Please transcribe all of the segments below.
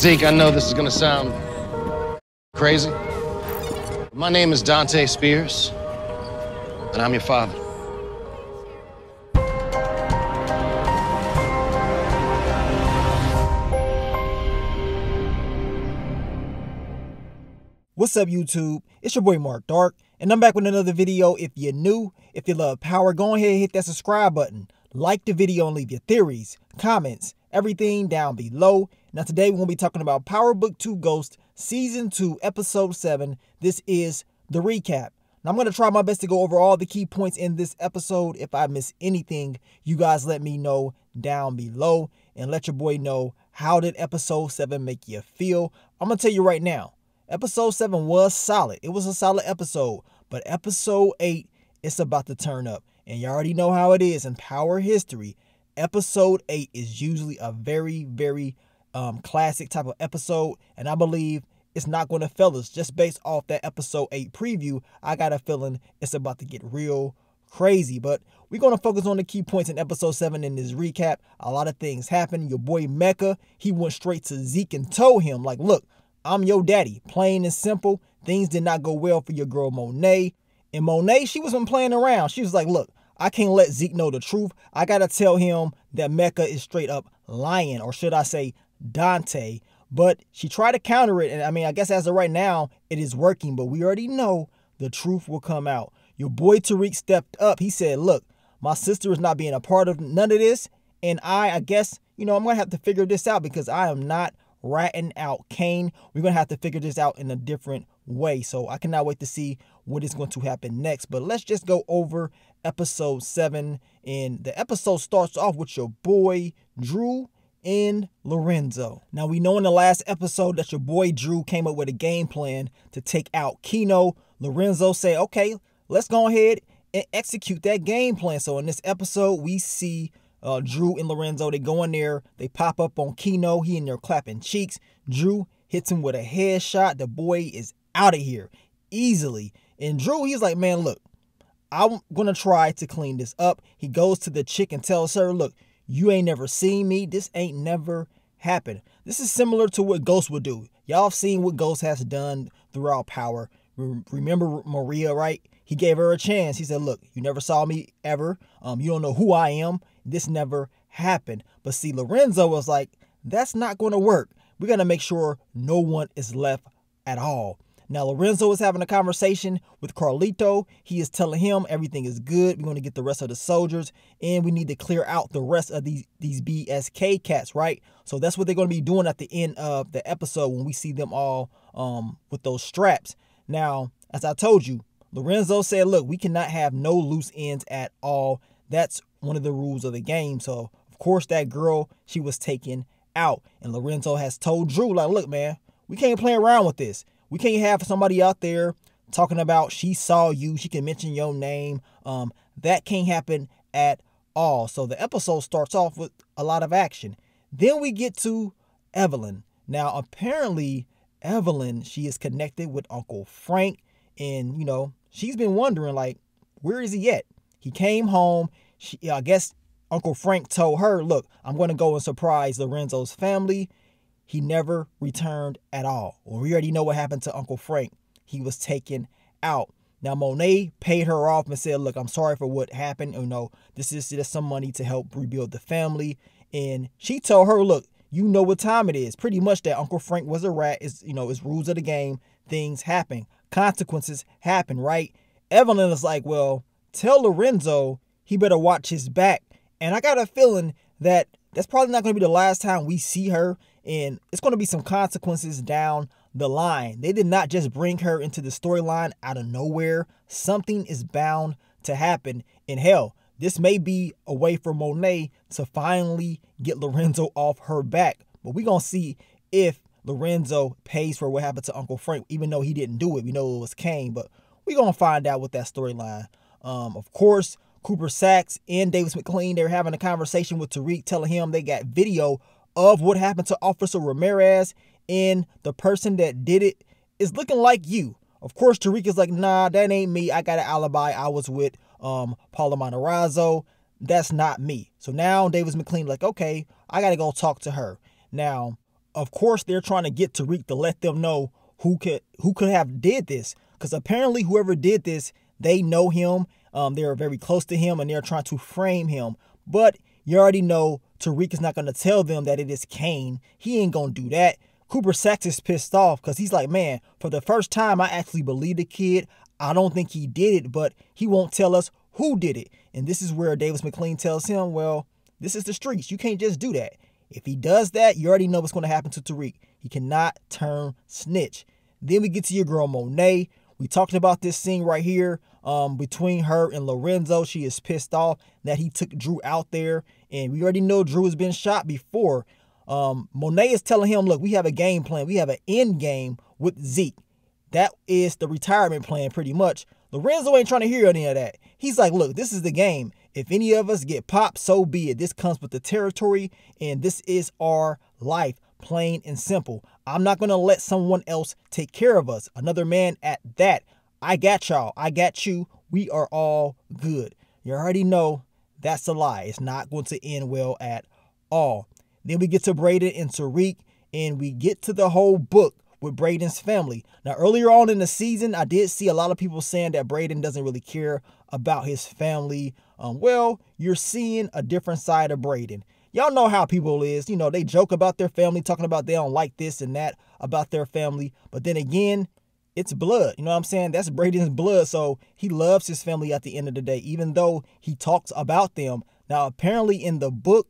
Zeke, I know this is gonna sound crazy. My name is Dante Spears, and I'm your father. What's up, YouTube? It's your boy Mark Dark, and I'm back with another video. If you're new, if you love power, go ahead and hit that subscribe button. Like the video and leave your theories, comments, everything down below. Now today we're going to be talking about Power Book 2 Ghost Season 2 Episode 7. This is the recap. Now I'm going to try my best to go over all the key points in this episode. If I miss anything, you guys let me know down below and let your boy know, how did Episode 7 make you feel? I'm going to tell you right now, Episode 7 was solid. It was a solid episode. But Episode 8, it's about to turn up. And you already know how it is in Power history. Episode 8 is usually a very, very classic type of episode. And I believe it's not going to fail us. Just based off that Episode 8 preview, I got a feeling it's about to get real crazy. But we're going to focus on the key points in Episode 7 in this recap. A lot of things happened. Your boy Mecca, he went straight to Zeke and told him, like, look, I'm your daddy. Plain and simple. Things did not go well for your girl Monet. And Monet, she wasn't playing around. She was like, look, I can't let Zeke know the truth. I got to tell him that Mecca is straight up lying, or should I say Dante. But she tried to counter it. And I mean, I guess as of right now, it is working. But we already know the truth will come out. Your boy Tariq stepped up. He said, look, my sister is not being a part of none of this. And I guess, I'm going to have to figure this out, because I am not ratting out Kane. We're going to have to figure this out in a different way. So I cannot wait to see what is going to happen next. But let's just go over Episode 7. And the episode starts off with your boy Drew and Lorenzo. Now, we know in the last episode that your boy Drew came up with a game plan to take out Kino. Lorenzo said, okay, let's go ahead and execute that game plan. So in this episode, we see Drew and Lorenzo, they go in there, they pop up on Kino. He in there clapping cheeks. Drew hits him with a headshot. The boy is out of here easily. And Drew, he's like, man, look, I'm going to try to clean this up. He goes to the chick and tells her, look, you ain't never seen me. This ain't never happened. This is similar to what Ghost would do. Y'all have seen what Ghost has done throughout Power. Remember Maria, right? He gave her a chance. He said, look, you never saw me ever. You don't know who I am. This never happened. But see, Lorenzo was like, that's not going to work. We're going to make sure no one is left at all. Now, Lorenzo is having a conversation with Carlito. He is telling him everything is good. We're going to get the rest of the soldiers, and we need to clear out the rest of these BSK cats, right? So that's what they're going to be doing at the end of the episode when we see them all with those straps. Now, as I told you, Lorenzo said, look, we cannot have no loose ends at all. That's one of the rules of the game. So, of course, that girl, she was taken out. And Lorenzo has told Drew, like, look, man, we can't play around with this. We can't have somebody out there talking about she saw you, she can mention your name. That can't happen at all. So the episode starts off with a lot of action. Then we get to Evelyn. Now, apparently, Evelyn, she is connected with Uncle Frank. And, she's been wondering, like, where is he at? He came home. I guess Uncle Frank told her, look, I'm going to go and surprise Lorenzo's family. He never returned at all. Well, we already know what happened to Uncle Frank. He was taken out. Now, Monet paid her off and said, look, I'm sorry for what happened. This is just some money to help rebuild the family. And she told her, look, you know what time it is. Pretty much that Uncle Frank was a rat. It's rules of the game. Things happen. Consequences happen, right? Evelyn is like, well, tell Lorenzo he better watch his back. And I got a feeling that that's probably not going to be the last time we see her. And it's going to be some consequences down the line. They did not just bring her into the storyline out of nowhere. Something is bound to happen. In hell, this may be a way for Monet to finally get Lorenzo off her back. But we're going to see if Lorenzo pays for what happened to Uncle Frank, even though he didn't do it. We know it was Kane, but we're going to find out with that storyline. Of course, Cooper Sachs and Davis McLean, they're having a conversation with Tariq, telling him they got video of what happened to Officer Ramirez, and the person that did it is looking like you. Of course, Tariq is like, nah, that ain't me. I got an alibi. I was with Paula Monterazzo. That's not me. So now Davis McLean like, okay, I got to go talk to her. Now, Of course, they're trying to get Tariq to let them know who could have did this. Because apparently whoever did this, they know him. They're very close to him and they're trying to frame him. But you already know Tariq is not going to tell them that it is Kane. He ain't going to do that. Cooper Saxe is pissed off because he's like, man, for the first time, I actually believe the kid. I don't think he did it, but he won't tell us who did it. And this is where Davis MacLean tells him, well, this is the streets. You can't just do that. If he does that, you already know what's going to happen to Tariq. He cannot turn snitch. Then we get to your girl Monet. We talked about this scene right here between her and Lorenzo. She is pissed off that he took Drew out there. And we already know Drew has been shot before. Monet is telling him, look, we have a game plan. We have an end game with Zeke. That is the retirement plan pretty much. Lorenzo ain't trying to hear any of that. He's like, look, this is the game. If any of us get popped, so be it. This comes with the territory, and this is our life, plain and simple. I'm not going to let someone else take care of us. Another man at that. I got y'all. I got you. We are all good. You already know that's a lie. It's not going to end well at all. Then we get to Braden and Tariq, and we get to the whole book with Bradens Family. Now, earlier on in the season, I did see a lot of people saying that Braden doesn't really care about his family. Well, you're seeing a different side of Braden. Y'all know how people is. You know, they joke about their family, talking about they don't like this and that about their family. But then again, it's blood. You know what I'm saying? That's Braden's blood. So he loves his family at the end of the day, even though he talks about them. Now, apparently in the book,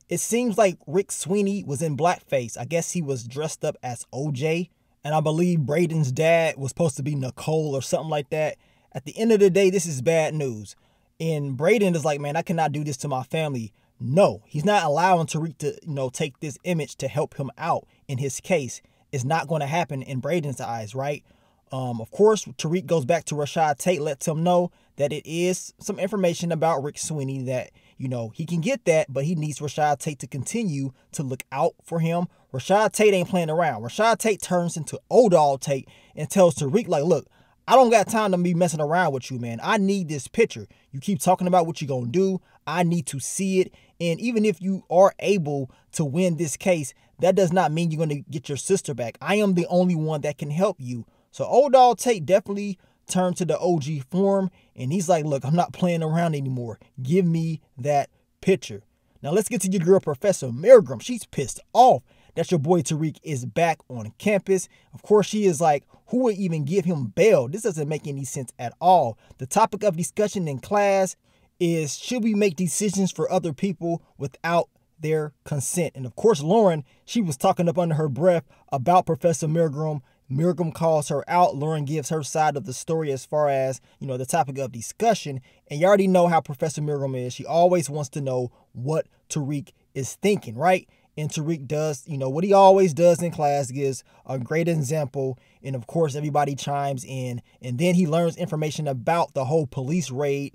it seems like Rick Sweeney was in blackface. I guess he was dressed up as OJ. And I believe Braden's dad was supposed to be Nicole or something like that. At the end of the day, this is bad news. And Braden is like, man, I cannot do this to my family. No, he's not allowing Tariq to, take this image to help him out in his case. It's not going to happen in Braden's eyes, right? Of course, Tariq goes back to Rashad Tate, lets him know that it is some information about Rick Sweeney that, he can get that, but he needs Rashad Tate to continue to look out for him. Rashad Tate ain't playing around. Rashad Tate turns into old dog Tate and tells Tariq, like, look, I don't got time to be messing around with you, man. I need this picture. You keep talking about what you're going to do. I need to see it. And even if you are able to win this case, that does not mean you're going to get your sister back. I am the only one that can help you. So old dog Tate definitely turned to the OG form, and he's like, look, I'm not playing around anymore. Give me that picture. Now let's get to your girl, Professor Milgram. She's pissed off that your boy Tariq is back on campus. Of course, she is like, who would even give him bail? This doesn't make any sense at all. The topic of discussion in class is, should we make decisions for other people without their consent? And of course, Lauren, she was talking up under her breath about Professor Milgram. Milgram calls her out. Lauren gives her side of the story as far as, the topic of discussion. And you already know how Professor Milgram is. She always wants to know what Tariq is thinking, right? And Tariq does, what he always does in class, gives a great example. And of course, everybody chimes in. And then he learns information about the whole police raid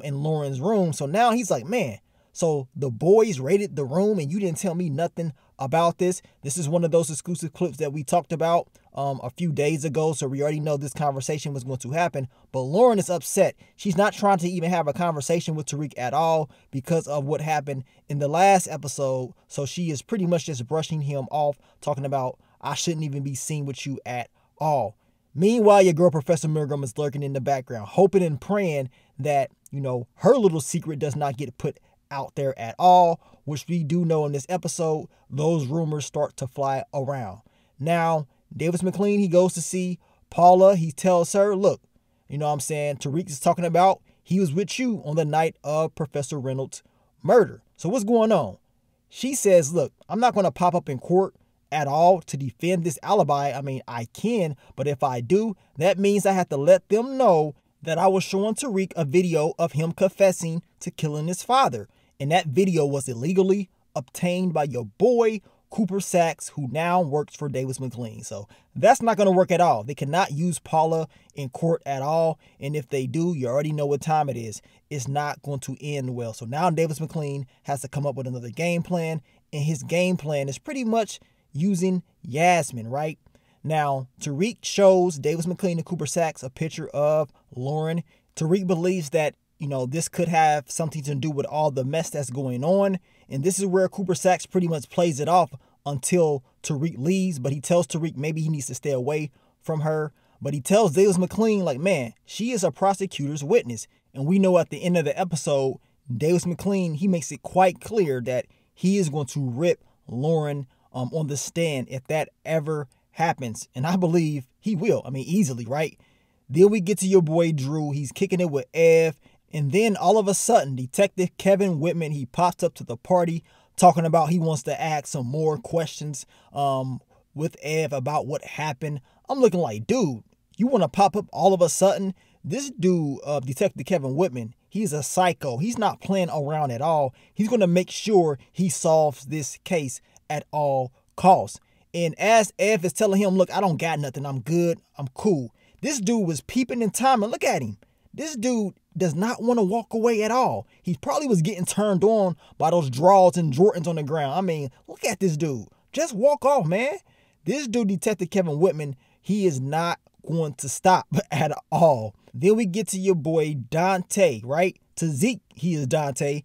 in Lauren's room. So now he's like, man, so the boys raided the room and you didn't tell me nothing about this. This is one of those exclusive clips that we talked about a few days ago. So we already know this conversation was going to happen. But Lauren is upset. She's not trying to even have a conversation with Tariq at all because of what happened in the last episode. So she is pretty much just brushing him off, talking about, I shouldn't even be seen with you at all. Meanwhile, your girl, Professor Milgram, is lurking in the background, hoping and praying that, her little secret does not get put out there at all, which we do know in this episode, those rumors start to fly around. Now, Davis MacLean, he goes to see Paula. He tells her, look, Tariq is talking about he was with you on the night of Professor Reynolds' murder. So what's going on? She says, look, I'm not going to pop up in court at all to defend this alibi. I mean, I can, but if I do, that means I have to let them know that I was showing Tariq a video of him confessing to killing his father. And that video was illegally obtained by your boy, Cooper Saxe, who now works for Davis MacLean. So that's not going to work at all. They cannot use Paula in court at all. And if they do, you already know what time it is. It's not going to end well. So now Davis MacLean has to come up with another game plan. And his game plan is pretty much using Yasmin, right? Now, Tariq shows Davis MacLean and Cooper Saxe a picture of Lauren. Tariq believes that, this could have something to do with all the mess that's going on. And this is where Cooper Saxe pretty much plays it off until Tariq leaves, but he tells Tariq maybe he needs to stay away from her. But he tells Davis McLean, like, man, she is a prosecutor's witness. And we know at the end of the episode, Davis McLean, he makes it quite clear that he is going to rip Lauren on the stand if that ever happens. And I believe he will. I mean, easily, right? Then we get to your boy Drew. He's kicking it with Ev. And then all of a sudden, Detective Kevin Whitman, he pops up to the party talking about he wants to ask some more questions with Ev about what happened. I'm looking like, dude, you want to pop up all of a sudden? This dude, Detective Kevin Whitman, he's a psycho. He's not playing around at all. He's going to make sure he solves this case at all costs. And as Ev is telling him, look, I don't got nothing. I'm good. I'm cool. This dude was peeping in time, and look at him. This dude does not want to walk away at all. He probably was getting turned on by those draws and Jordans on the ground. I mean, look at this dude. Just walk off, man. This dude, Detective Kevin Whitman, he is not going to stop at all. Then we get to your boy Dante, right? To Zeke, he is Dante.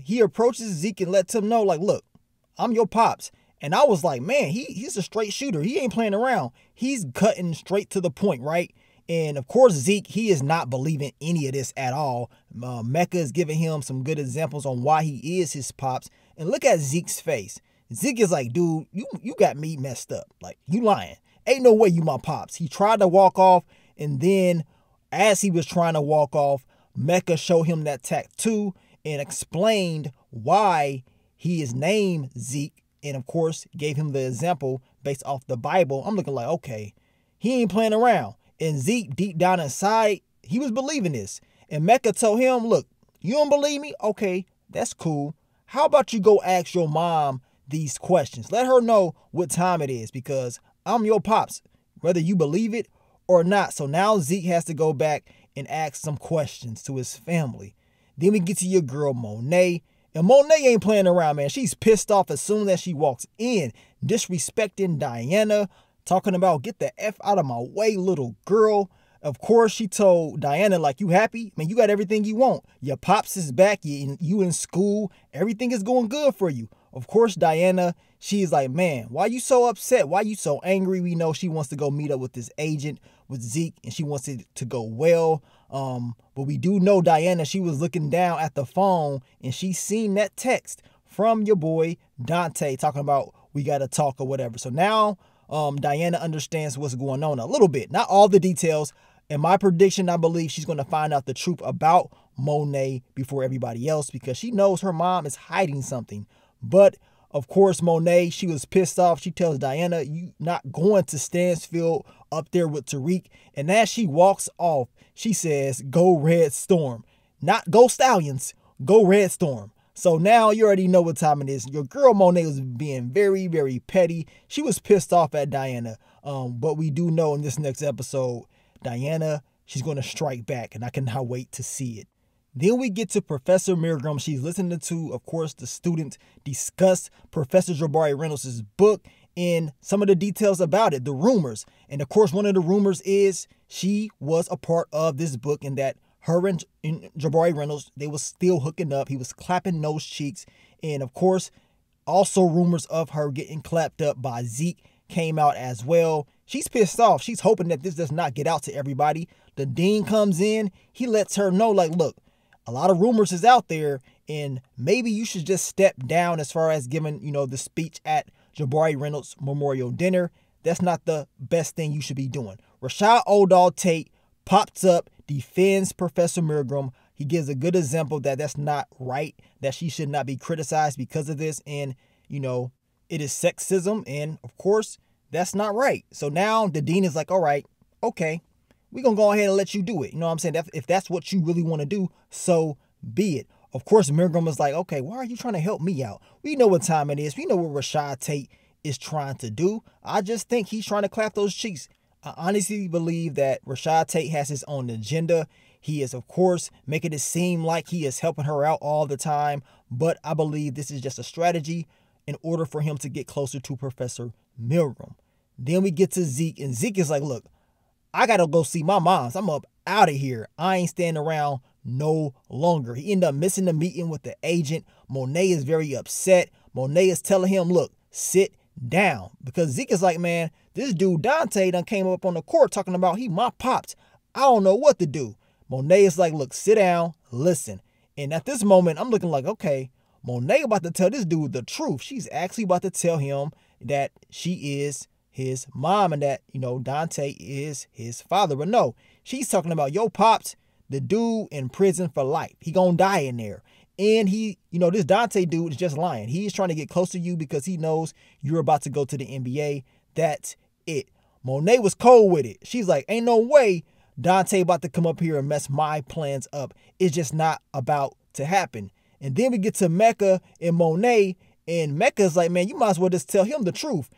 He approaches Zeke and lets him know, like, look, I'm your pops. And I was like, man, he's a straight shooter. He ain't playing around. He's cutting straight to the point, right? And of course, Zeke, he is not believing any of this at all. Mecca is giving him some good examples on why he is his pops. And look at Zeke's face. Zeke is like, dude, you got me messed up. Like, you lying. Ain't no way you my pops. He tried to walk off, and then as he was trying to walk off, Mecca showed him that tattoo and explained why he is named Zeke, and of course gave him the example based off the Bible. I'm looking like, okay, he ain't playing around. And Zeke, deep down inside, he was believing this. And Mecca told him, look, you don't believe me? Okay, that's cool. How about you go ask your mom these questions? Let her know what time it is, because I'm your pops, whether you believe it or not. So now Zeke has to go back and ask some questions to his family. Then we get to your girl Monet. And Monet ain't playing around, man. She's pissed off as soon as she walks in, disrespecting Diana, talking about, get the F out of my way, little girl. Of course, she told Diana, like, you happy? Man, you got everything you want. Your pops is back. You in school. Everything is going good for you. Of course, Diana, she's like, man, why you so upset? Why you so angry? We know she wants to go meet up with this agent, with Zeke, and she wants it to go well. But we do know Diana, she was looking down at the phone, and she seen that text from your boy Dante talking about, we got to talk or whatever. So now Diana understands what's going on a little bit. Not all the details. In my prediction, I believe she's going to find out the truth about Monet before everybody else, because she knows her mom is hiding something. But of course, Monet, she was pissed off. She tells Diana, you not going to Stansfield up there with Tariq. And as she walks off, she says, go Red Storm. Not go Stallions, go Red Storm. So now you already know what time it is. Your girl Monet was being very, very petty. She was pissed off at Diana. But we do know in this next episode, Diana, she's going to strike back, and I cannot wait to see it. Then we get to Professor Miragram. She's listening to, of course, the students discuss Professor Jabari Reynolds' book and some of the details about it, the rumors. And of course, one of the rumors is she was a part of this book, and that her and Jabari Reynolds, they was still hooking up. He was clapping those cheeks. And of course, also rumors of her getting clapped up by Zeke came out as well. She's pissed off. She's hoping that this does not get out to everybody. The dean comes in. He lets her know, like, look, a lot of rumors is out there, and maybe you should just step down as far as giving, the speech at Jabari Reynolds' memorial dinner. That's not the best thing you should be doing. Rashad Oldall Tate pops up, defends Professor Milgram. He gives a good example that that's not right, that she should not be criticized because of this. And, it is sexism. And of course, that's not right. So now the dean is like, all right, okay, we're going to go ahead and let you do it. You know what I'm saying? If that's what you really want to do, so be it. Of course, Milgram was like, okay, why are you trying to help me out? We know what time it is. We know what Rashad Tate is trying to do. I just think he's trying to clap those cheeks. I honestly believe that Rashad Tate has his own agenda. He is, of course, making it seem like he is helping her out all the time. But I believe this is just a strategy in order for him to get closer to Professor Milgram. Then we get to Zeke, and Zeke is like, look, I got to go see my moms. I'm up out of here. I ain't standing around no longer. He ended up missing the meeting with the agent. Monet is very upset. Monet is telling him, look, sit down because Zeke is like, man, this dude Dante done came up on the court talking about he my pops. I don't know what to do. Monet is like, look, sit down, listen. And at this moment, I'm looking like, okay, Monet about to tell this dude the truth. She's actually about to tell him that she is his mom and that, Dante is his father. But no, she's talking about, yo, pops, the dude in prison for life. He gonna die in there. And he, this Dante dude is just lying. He's trying to get close to you because he knows you're about to go to the NBA. That's it. Monet was cold with it. She's like, ain't no way Dante about to come up here and mess my plans up. It's just not about to happen. And then we get to Mecca and Monet, and Mecca's like, man, you might as well just tell him the truth.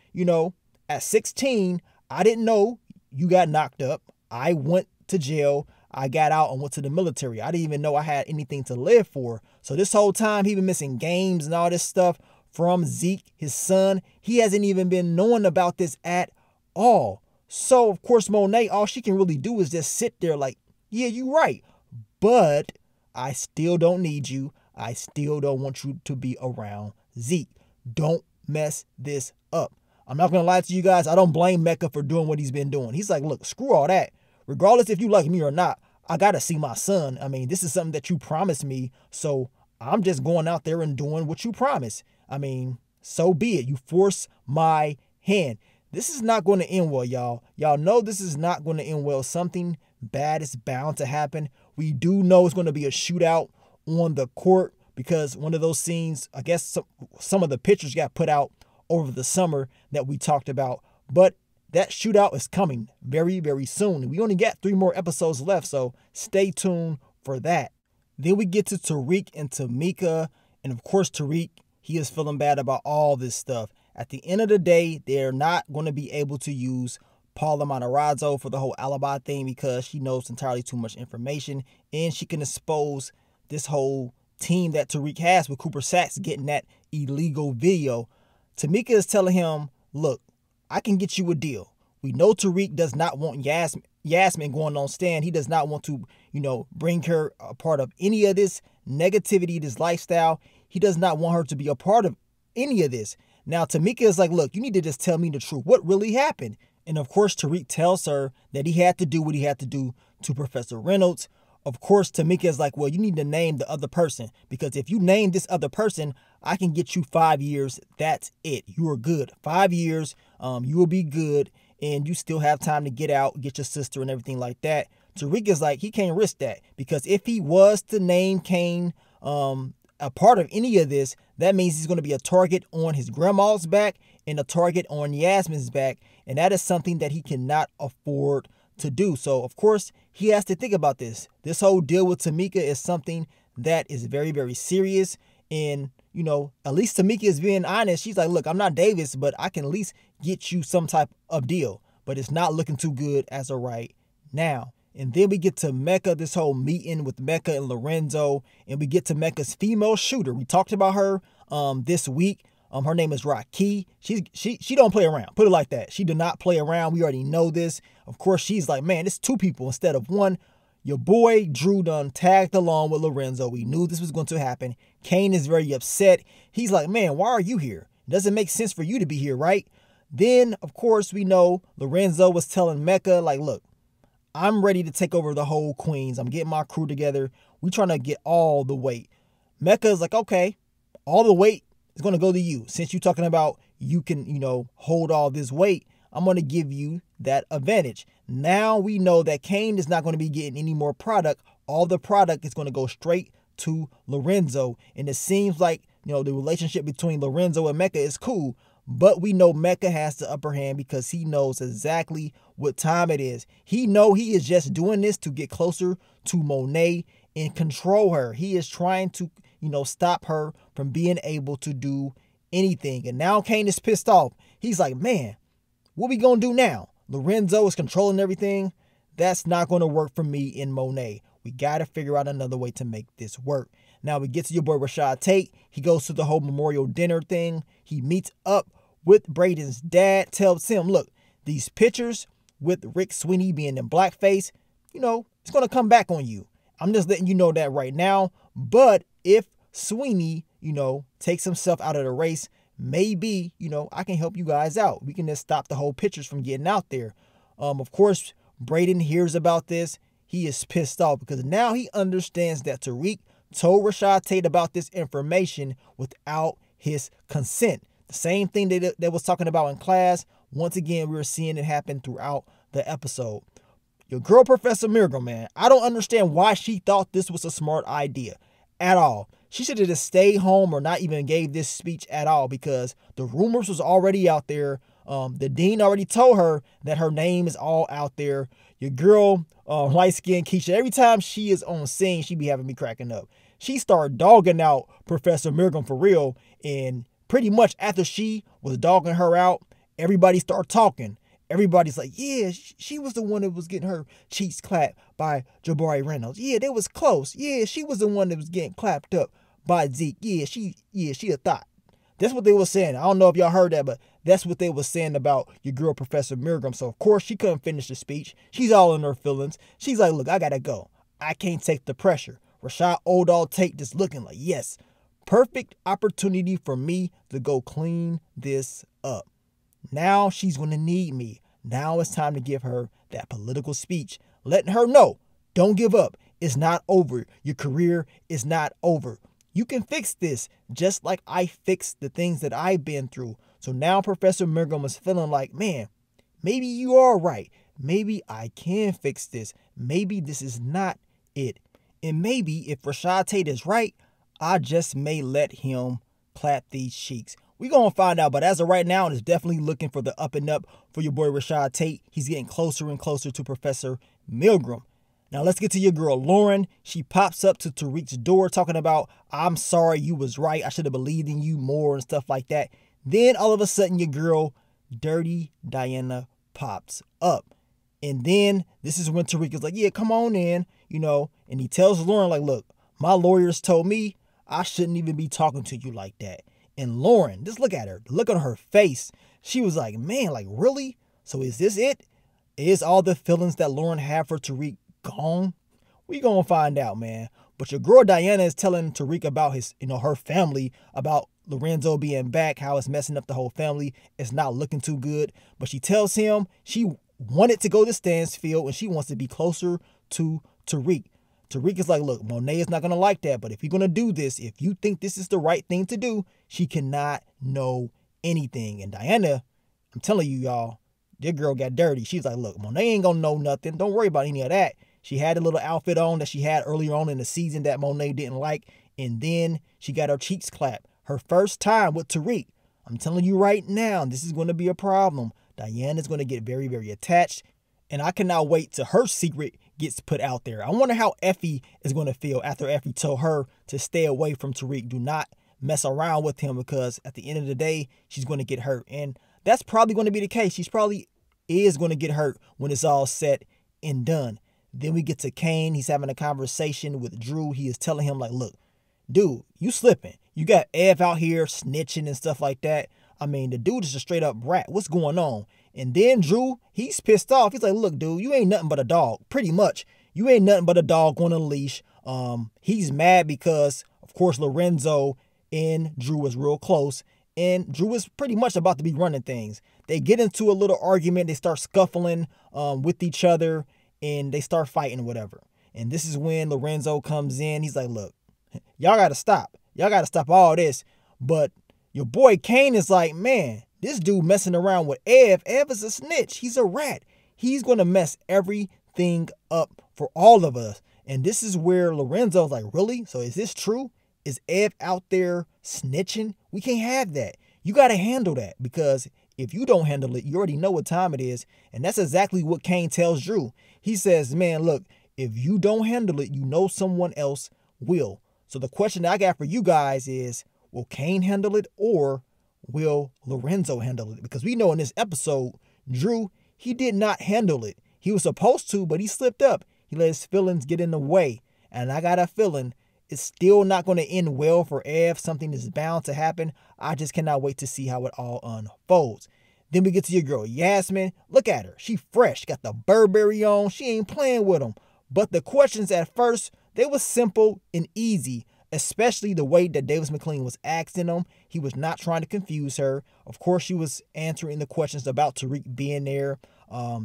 At 16, I didn't know you got knocked up. I went to jail. I got out and went to the military. I didn't even know I had anything to live for. So this whole time he been missing games and all this stuff from Zeke, his son. He hasn't even been knowing about this at all. So, of course, Monet, all she can really do is just sit there like, yeah, you're right. But I still don't need you. I still don't want you to be around Zeke. Don't mess this up. I'm not going to lie to you guys. I don't blame Mecca for doing what he's been doing. He's like, look, screw all that. Regardless if you like me or not, I got to see my son. I mean, this is something that you promised me. So I'm just going out there and doing what you promised. I mean, so be it. You force my hand. This is not going to end well, y'all. Y'all know this is not going to end well. Something bad is bound to happen. We do know it's going to be a shootout on the court because one of those scenes, I guess some of the pictures got put out over the summer that we talked about. But that shootout is coming very, very soon. We only got 3 more episodes left, so stay tuned for that. Then we get to Tariq and Tamika. And of course, Tariq, he is feeling bad about all this stuff. At the end of the day, they're not going to be able to use Paula Matarazzo for the whole alibi thing because she knows entirely too much information and she can expose this whole team that Tariq has with Cooper Sacks getting that illegal video. Tamika is telling him, look, I can get you a deal. We know Tariq does not want Yasmin going on stand. He does not want to, bring her a part of any of this negativity, this lifestyle. He does not want her to be a part of any of this. Now, Tamika is like, look, you need to just tell me the truth. What really happened? And of course, Tariq tells her that he had to do what he had to do to Professor Reynolds. Of course, Tamika is like, well, you need to name the other person because if you name this other person, I can get you 5 years. That's it. You are good. 5 years. You will be good. And you still have time to get out, get your sister and everything like that. Tariq is like, he can't risk that because if he was to name Kane a part of any of this, that means he's going to be a target on his grandma's back and a target on Yasmin's back. And that is something that he cannot afford to do. So, of course, he has to think about this. This whole deal with Tamika is something that is very, very serious. And, at least Tamika is being honest. She's like, look, I'm not Davis, but I can at least get you some type of deal. But it's not looking too good as of right now. And then we get to Mecca, this whole meeting with Mecca and Lorenzo. And we get to Mecca's female shooter. We talked about her this week. Her name is Raki. She don't play around. Put it like that. She did not play around. We already know this. Of course, she's like, man, it's 2 people instead of 1. Your boy Drew done tagged along with Lorenzo. We knew this was going to happen. Kane is very upset. He's like, man, why are you here? It doesn't make sense for you to be here, right? Then, of course, we know Lorenzo was telling Mecca, like, look, I'm ready to take over the whole Queens. I'm getting my crew together. We trying to get all the weight. Mecca is like, okay, all the weight is going to go to you. Since you're talking about you can, hold all this weight, I'm going to give you that advantage. Now we know that Kane is not going to be getting any more product. All the product is going to go straight to Lorenzo. And it seems like, the relationship between Lorenzo and Mecca is cool. But we know Mecca has the upper hand because he knows exactly what time it is. He is just doing this to get closer to Monet and control her. He is trying to, stop her from being able to do anything. And now Kane is pissed off. He's like, man, what we going to do now? Lorenzo is controlling everything. That's not going to work for me and Monet. We got to figure out another way to make this work. Now we get to your boy Rashad Tate. He goes to the whole memorial dinner thing. He meets up with Braden's dad, tells him, look, these pictures with Rick Sweeney being in blackface, it's going to come back on you. I'm just letting you know that right now. But if Sweeney, takes himself out of the race, maybe, I can help you guys out. We can just stop the whole pictures from getting out there. Of course, Braden hears about this. He is pissed off because now he understands that Tariq told Rashad Tate about this information without his consent. The same thing that was talking about in class. Once again, we're seeing it happen throughout the episode. Your girl, Professor Milgram, man, I don't understand why she thought this was a smart idea at all. She should have just stayed home or not even gave this speech at all, because the rumors was already out there. The dean already told her that her name is all out there. Your girl, light-skinned Keisha, every time she is on scene, she be having me cracking up. She started dogging out Professor Milgram for real, and pretty much after she was dogging her out, everybody started talking. Everybody's like, yeah, she was the one that was getting her cheeks clapped by Jabari Reynolds. Yeah, they was close. Yeah, she was the one that was getting clapped up by Zeke. Yeah, she a thought. That's what they were saying. I don't know if y'all heard that, but that's what they were saying about your girl, Professor Milgram. So, of course, she couldn't finish the speech. She's all in her feelings. She's like, look, I got to go. I can't take the pressure. Rashad Old Dog Tate just looking like, yes, perfect opportunity for me to go clean this up. Now she's going to need me. Now it's time to give her that political speech, letting her know, don't give up. It's not over. Your career is not over. You can fix this just like I fixed the things that I've been through. So now Professor Milgram is feeling like, man, maybe you are right. Maybe I can fix this. Maybe this is not it. And maybe if Rashad Tate is right, I just may let him clap these cheeks. We're going to find out, but as of right now, it's definitely looking for the up and up for your boy Rashad Tate. He's getting closer and closer to Professor Milgram. Now let's get to your girl Lauren. She pops up to Tariq's door talking about, I'm sorry, you was right. I should have believed in you more and stuff like that. Then all of a sudden your girl Dirty Diana pops up. And then this is when Tariq is like, yeah, come on in, and he tells Lauren like, look, my lawyers told me I shouldn't even be talking to you like that. And Lauren, just look at her. Look at her face. She was like, man, like, really? So is this it? Is all the feelings that Lauren had for Tariq gone? We gonna find out, man. But your girl Diana is telling Tariq about his, her family, about Lorenzo being back, how it's messing up the whole family. It's not looking too good. But she tells him she wanted to go to Stansfield and she wants to be closer to Tariq. Tariq is like, look, Monet is not going to like that, but if you're going to do this, if you think this is the right thing to do, she cannot know anything. And Diana, I'm telling you, y'all, that girl got dirty. She's like, look, Monet ain't going to know nothing. Don't worry about any of that. She had a little outfit on that she had earlier on in the season that Monet didn't like, and then she got her cheeks clapped. Her first time with Tariq. I'm telling you right now, this is going to be a problem. Diana's going to get very, very attached, and I cannot wait till her secret gets put out there. I wonder how Effie is going to feel after Effie told her to stay away from Tariq. Do not mess around with him, because at the end of the day, she's going to get hurt. And that's probably going to be the case. She's probably is going to get hurt when it's all said and done. Then we get to Kane. He's having a conversation with Drew. He is telling him like, look, dude, you slipping. You got Ev out here snitching and stuff like that. I mean, the dude is a straight up brat. What's going on? And then Drew, he's pissed off. He's like, look, dude, you ain't nothing but a dog. Pretty much. You ain't nothing but a dog on a leash. He's mad because, of course, Lorenzo and Drew was real close. And Drew is pretty much about to be running things. They get into a little argument. They start scuffling with each other. And they start fighting or whatever. And this is when Lorenzo comes in. He's like, look, y'all got to stop. Y'all got to stop all this. But your boy Kane is like, man, this dude messing around with Ev. Ev is a snitch. He's a rat. He's going to mess everything up for all of us. And this is where Lorenzo's like, really? So is this true? Is Ev out there snitching? We can't have that. You got to handle that, because if you don't handle it, you already know what time it is. And that's exactly what Kane tells Drew. He says, man, look, if you don't handle it, you know someone else will. So the question that I got for you guys is, will Kane handle it, or will Lorenzo handle it? Because we know in this episode, Drew, he did not handle it. He was supposed to, but he slipped up. He let his feelings get in the way. And I got a feeling it's still not going to end well for Ev. Something is bound to happen. I just cannot wait to see how it all unfolds. Then we get to your girl, Yasmin. Look at her. She fresh. Got the Burberry on. She ain't playing with them. But the questions at first, they were simple and easy. especially the way that Davis McLean was asking him. He was not trying to confuse her. Of course, she was answering the questions about Tariq being there.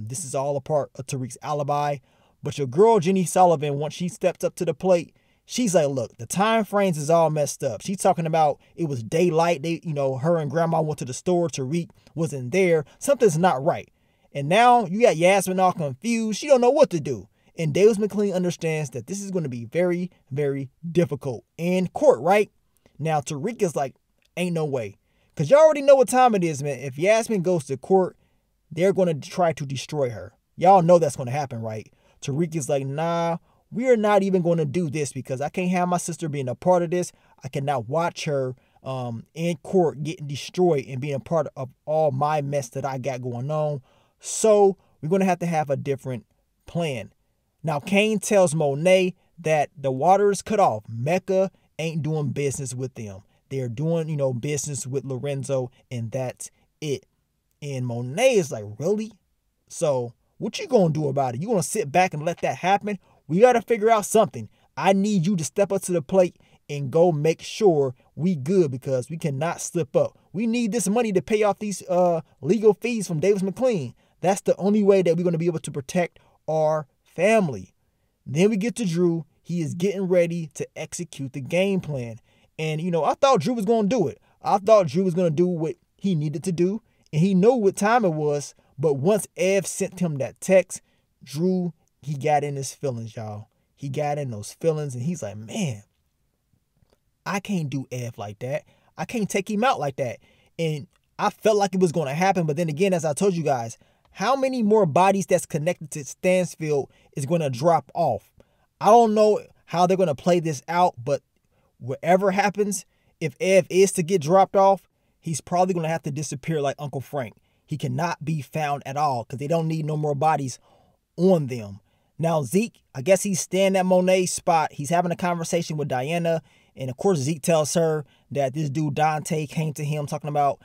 This is all a part of Tariq's alibi. But your girl, Jenny Sullivan, once she stepped up to the plate, she's like, look, the time frames is all messed up. She's talking about it was daylight. Her and grandma went to the store. Tariq wasn't there. Something's not right. And now you got Yasmin all confused. She don't know what to do. And Davis McLean understands that this is going to be very, very difficult in court, right? Now, Tariq is like, ain't no way. Because y'all already know what time it is, man. If Yasmin goes to court, they're going to try to destroy her. Y'all know that's going to happen, right? Tariq is like, nah, we are not even going to do this because I can't have my sister being a part of this. I cannot watch her in court getting destroyed and being a part of all my mess that I got going on. So we're going to have a different plan. Now, Kane tells Monet that the water is cut off. Mecca ain't doing business with them. They're doing, business with Lorenzo, and that's it. And Monet is like, really? So what you going to do about it? You going to sit back and let that happen? We got to figure out something. I need you to step up to the plate and go make sure we good because we cannot slip up. We need this money to pay off these legal fees from Davis McLean. That's the only way that we're going to be able to protect our family. Then we get to Drew. He is getting ready to execute the game plan. And, I thought Drew was going to do it. I thought Drew was going to do what he needed to do. And he knew what time it was. But once Ev sent him that text, Drew, he got in his feelings, y'all. He got in those feelings. And he's like, man, I can't do Ev like that. I can't take him out like that. And I felt like it was going to happen. But then again, as I told you guys, how many more bodies that's connected to Stansfield is going to drop off? I don't know how they're going to play this out, but whatever happens, if Ev is to get dropped off, he's probably going to have to disappear like Uncle Frank. He cannot be found at all because they don't need no more bodies on them. Now, Zeke, I guess he's staying at Monet's spot. He's having a conversation with Diana. And, of course, Zeke tells her that this dude Dante came to him talking about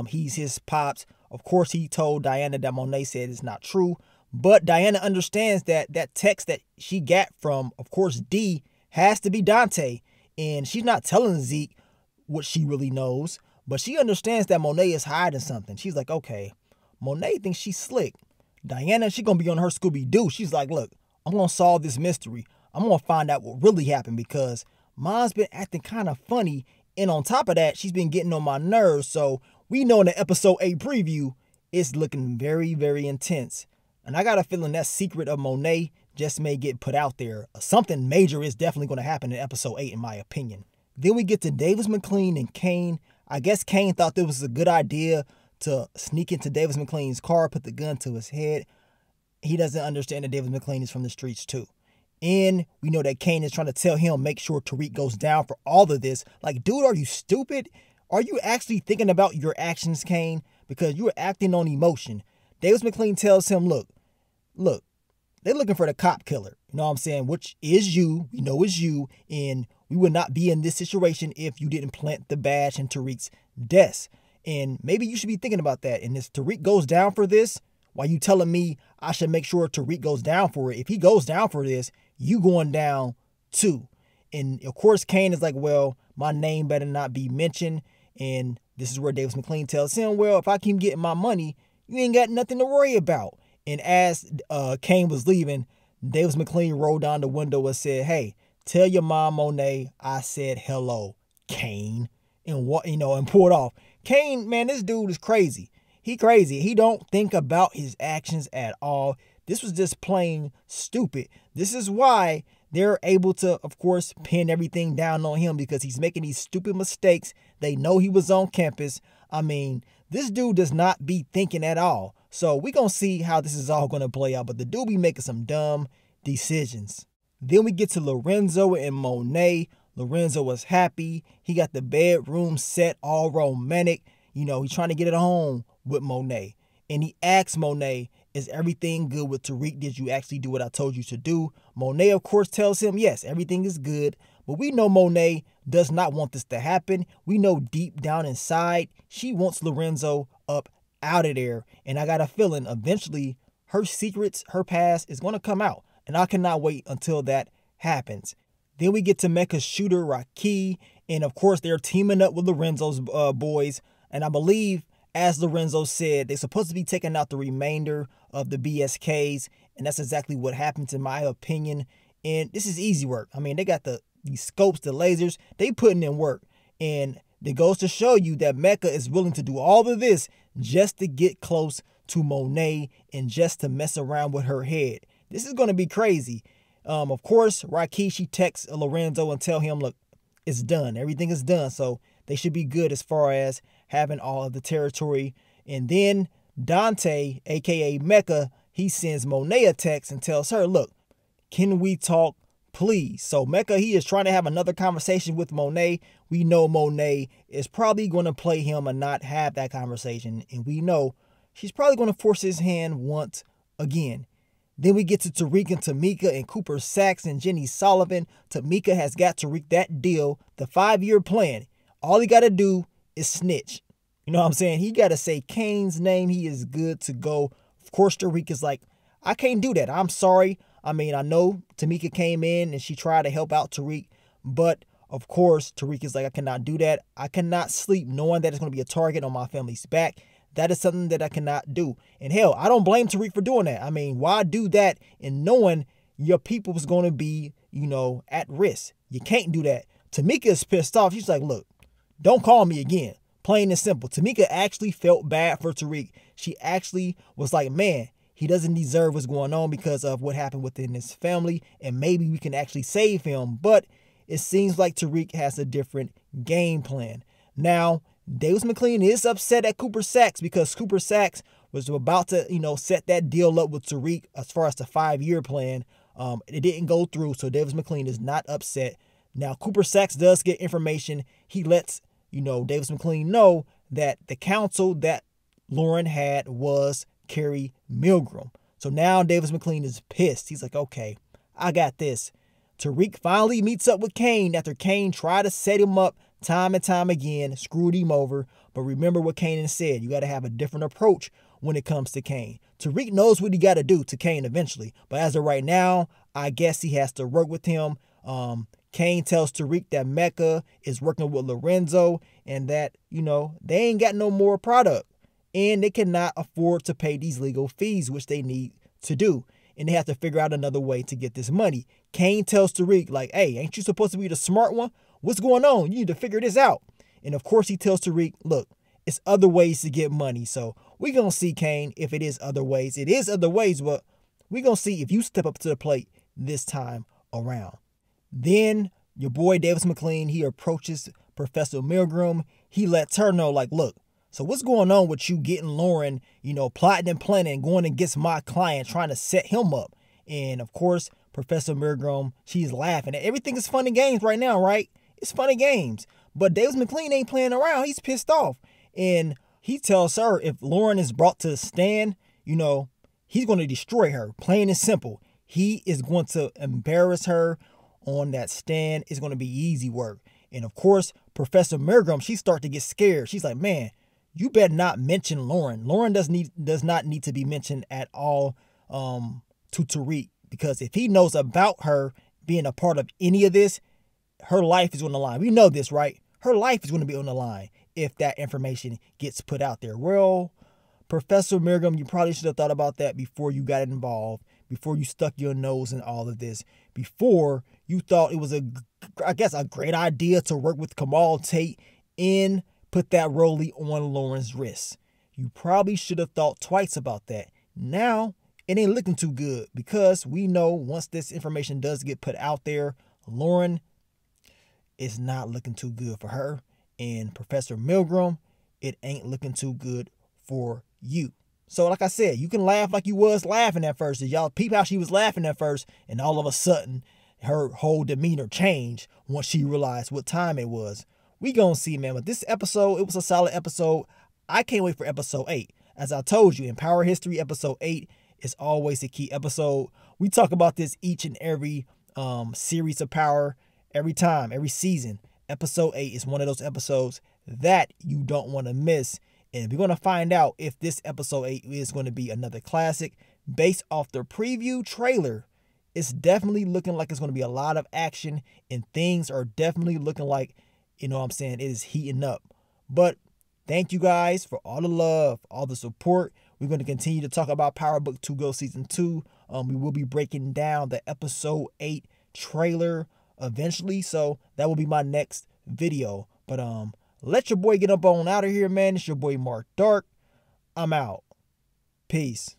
he's his pops. Of course, he told Diana that Monet said it's not true. But Diana understands that that text that she got from, of course, D has to be Dante. And she's not telling Zeke what she really knows. But she understands that Monet is hiding something. She's like, okay, Monet thinks she's slick. Diana, she's going to be on her Scooby-Doo. She's like, look, I'm going to solve this mystery. I'm going to find out what really happened because Mom's been acting kind of funny. And on top of that, she's been getting on my nerves. So we know in the episode 8 preview, it's looking very, very intense. And I got a feeling that secret of Monet just may get put out there. Something major is definitely going to happen in episode 8, in my opinion. Then we get to Davis McLean and Kane. I guess Kane thought this was a good idea to sneak into Davis McLean's car, put the gun to his head. He doesn't understand that Davis McLean is from the streets too. And we know that Kane is trying to tell him, make sure Tariq goes down for all of this. Like, dude, are you stupid? Are you actually thinking about your actions, Kane? Because you are acting on emotion. Davis McLean tells him, look, they're looking for the cop killer. You know what I'm saying? Which is you. We know it's you. And we would not be in this situation if you didn't plant the badge in Tariq's desk. And maybe you should be thinking about that. And if Tariq goes down for this, why you telling me I should make sure Tariq goes down for it? If he goes down for this, you going down too. And of course, Kane is like, well, my name better not be mentioned. And this is where Davis McLean tells him, well, if I keep getting my money, you ain't got nothing to worry about. And as Kane was leaving, Davis McLean rolled down the window and said, hey, tell your mom, Monet, I said hello, Kane. And and pulled off. Kane, man, this dude is crazy. He crazy. He don't think about his actions at all. This was just plain stupid. This is why they're able to, of course, pin everything down on him because he's making these stupid mistakes. They know he was on campus. I mean, this dude does not be thinking at all. So we're going to see how this is all going to play out. But the dude be making some dumb decisions. Then we get to Lorenzo and Monet. Lorenzo was happy. He got the bedroom set all romantic. He's trying to get it home with Monet. And he asks Monet, is everything good with Tariq? Did you actually do what I told you to do? Monet, of course, tells him, yes, everything is good. But we know Monet does not want this to happen. We know deep down inside, she wants Lorenzo up out of there. And I got a feeling eventually her secrets, her past is going to come out. And I cannot wait until that happens. Then we get Tamika's shooter, Rocky, and of course they're teaming up with Lorenzo's boys. And I believe, as Lorenzo said, they're supposed to be taking out the remainder of the BSKs, and that's exactly what happens in my opinion. And this is easy work. I mean, they got these scopes, the lasers, they putting in work. And it goes to show you that Mecca is willing to do all of this just to get close to Monet and just to mess around with her head. This is going to be crazy. Of course, Rocky, she texts Lorenzo and tell him, look, it's done. Everything is done. So they should be good as far as having all of the territory. And then Dante, a.k.a. Mecca, he sends Monet a text and tells her, look, can we talk, please? So Mecca, he is trying to have another conversation with Monet. We know Monet is probably going to play him and not have that conversation. And we know she's probably going to force his hand once again. Then we get to Tariq and Tamika and Cooper Saxe and Jenny Sullivan. Tamika has got Tariq that deal, the 5-year plan. All he got to do is snitch. You know what I'm saying? He got to say Kane's name. He is good to go. Of course, Tariq is like, I can't do that. I'm sorry. I mean, I know Tamika came in and she tried to help out Tariq. But, of course, Tariq is like, I cannot do that. I cannot sleep knowing that it's going to be a target on my family's back. That is something that I cannot do. And hell, I don't blame Tariq for doing that. I mean, why do that in knowing your people is going to be, you know, at risk? You can't do that. Tamika is pissed off. She's like, look, don't call me again. Plain and simple. Tamika actually felt bad for Tariq. She actually was like, man, he doesn't deserve what's going on because of what happened within his family. And maybe we can actually save him. But it seems like Tariq has a different game plan. Now, Davis McLean is upset at Cooper Saxe because Cooper Saxe was about to, you know, set that deal up with Tariq as far as the 5-year plan. It didn't go through, so Davis McLean is not upset. Now, Cooper Saxe does get information. He lets, you know, Davis McLean know that the counsel that Lauren had was Carrie Milgram. So now Davis McLean is pissed. He's like, okay, I got this. Tariq finally meets up with Kane after Kane tried to set him up time and time again, screwed him over. But remember what Kane said. You got to have a different approach when it comes to Kane. Tariq knows what he got to do to Kane eventually. But as of right now, I guess he has to work with him. Kane tells Tariq that Mecca is working with Lorenzo and that, you know, they ain't got no more product. And they cannot afford to pay these legal fees, which they need to do. And they have to figure out another way to get this money. Kane tells Tariq, like, hey, ain't you supposed to be the smart one? What's going on? You need to figure this out. And of course, he tells Tariq, look, it's other ways to get money. So we're going to see, Kane, if it is other ways. It is other ways, but we're going to see if you step up to the plate this time around. Then your boy Davis McLean, he approaches Professor Milgram. He lets her know, like, look, so what's going on with you getting Lauren, you know, plotting and planning, going against my client, trying to set him up? And of course, Professor Miragram, she's laughing. Everything is fun and games right now, right? It's fun and games. But Davis McLean ain't playing around. He's pissed off. And he tells her if Lauren is brought to the stand, you know, he's going to destroy her. Plain and simple. He is going to embarrass her on that stand. It's going to be easy work. And of course, Professor Milgram, she starts to get scared. She's like, man, you better not mention Lauren. Lauren does not need to be mentioned at all to Tariq. Because if he knows about her being a part of any of this, her life is on the line. We know this, right? Her life is going to be on the line if that information gets put out there. Well, Professor Milgram, you probably should have thought about that before you got involved, before you stuck your nose in all of this, before you thought it was a great idea to work with Kamal Tate and put that rollie on Lauren's wrist. You probably should have thought twice about that. Now, it ain't looking too good because we know once this information does get put out there, Lauren is not looking too good for her. And Professor Milgram, it ain't looking too good for you. So like I said, you can laugh like you was laughing at first. Did y'all peep how she was laughing at first? And all of a sudden, her whole demeanor changed once she realized what time it was. We gonna see, man. But this episode, it was a solid episode. I can't wait for episode 8. As I told you, in Power History, episode 8 is always a key episode. We talk about this each and every series of Power, every time, every season. Episode 8 is one of those episodes that you don't want to miss. And we're going to find out if this episode 8 is going to be another classic based off the preview trailer. it's definitely looking like it's going to be a lot of action, and things are definitely looking like, you know what I'm saying, it is heating up. But thank you guys for all the love, all the support. We're going to continue to talk about Power Book 2 Go Season 2. We will be breaking down the episode 8 trailer eventually, so that will be my next video. But let your boy get up on out of here, man. It's your boy Mark Dark. I'm out. Peace.